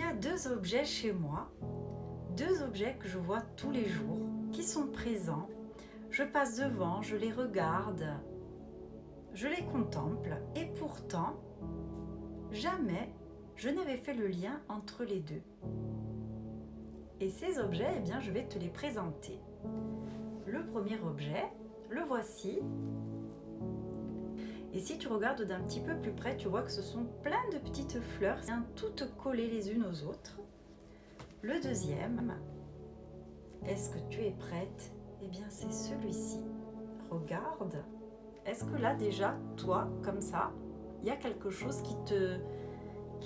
a deux objets chez moi, deux objets que je vois tous les jours, qui sont présents. Je passe devant, je les regarde, je les contemple et pourtant, jamais je n'avais fait le lien entre les deux. Et ces objets, eh bien, je vais te les présenter. Le premier objet, le voici. Et si tu regardes d'un petit peu plus près, tu vois que ce sont plein de petites fleurs, toutes collées les unes aux autres. Le deuxième, est-ce que tu es prête? Eh bien, c'est celui-ci. Regarde. Est-ce que là, déjà, toi, comme ça, il y a quelque chose qui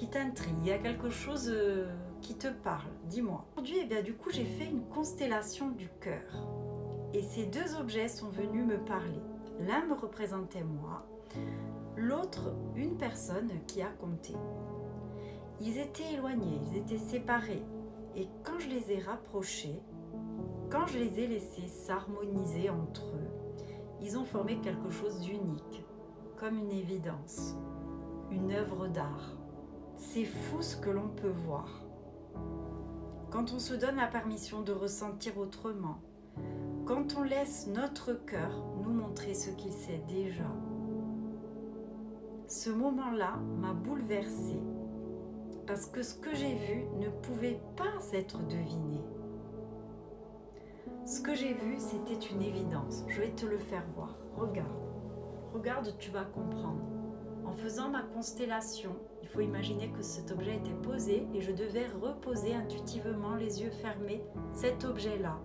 t'intrigue, il y a quelque chose qui te parle? Dis-moi. Aujourd'hui, eh bien, du coup, j'ai fait une constellation du cœur. Et ces deux objets sont venus me parler. L'un me représentait moi, l'autre une personne qui a compté. Ils étaient éloignés, ils étaient séparés. Et quand je les ai rapprochés, quand je les ai laissés s'harmoniser entre eux, ils ont formé quelque chose d'unique, comme une évidence, une œuvre d'art. C'est fou ce que l'on peut voir. Quand on se donne la permission de ressentir autrement, quand on laisse notre cœur nous montrer ce qu'il sait déjà. Ce moment-là m'a bouleversée parce que ce que j'ai vu ne pouvait pas être deviné. Ce que j'ai vu, c'était une évidence. Je vais te le faire voir. Regarde. Regarde, tu vas comprendre. En faisant ma constellation, il faut imaginer que cet objet était posé et je devais reposer intuitivement, les yeux fermés, cet objet-là.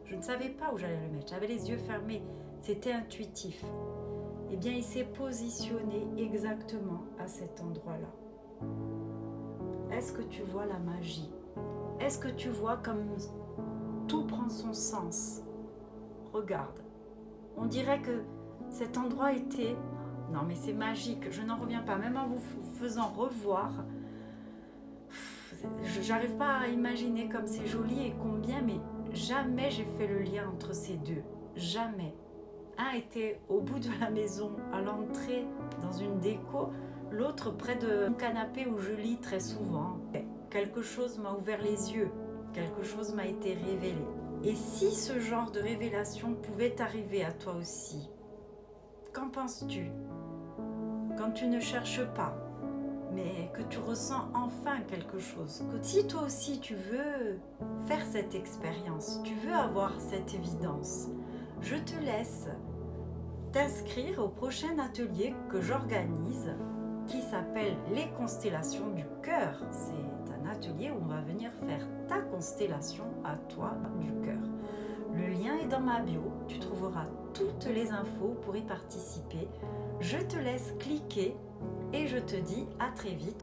Je ne savais pas où j'allais le mettre. J'avais les yeux fermés. C'était intuitif. Eh bien, il s'est positionné exactement à cet endroit-là. Est-ce que tu vois la magie? Est-ce que tu vois comme tout prend son sens? Regarde. On dirait que cet endroit était... Non, mais c'est magique. Je n'en reviens pas. Même en vous faisant revoir, j'arrive pas à imaginer comme c'est joli et combien, mais jamais j'ai fait le lien entre ces deux. Jamais. Un était au bout de la maison, à l'entrée, dans une déco. L'autre près de mon canapé où je lis très souvent. Quelque chose m'a ouvert les yeux. Quelque chose m'a été révélé. Et si ce genre de révélation pouvait t'arriver à toi aussi? Qu'en penses-tu? Quand tu ne cherches pas, mais que tu ressens enfin quelque chose. Que si toi aussi tu veux faire cette expérience, tu veux avoir cette évidence, je te laisse t'inscrire au prochain atelier que j'organise qui s'appelle les constellations du cœur. C'est un atelier où on va venir faire ta constellation à toi du cœur. Le lien est dans ma bio, tu trouveras toutes les infos pour y participer. Je te laisse cliquer et je te dis à très vite.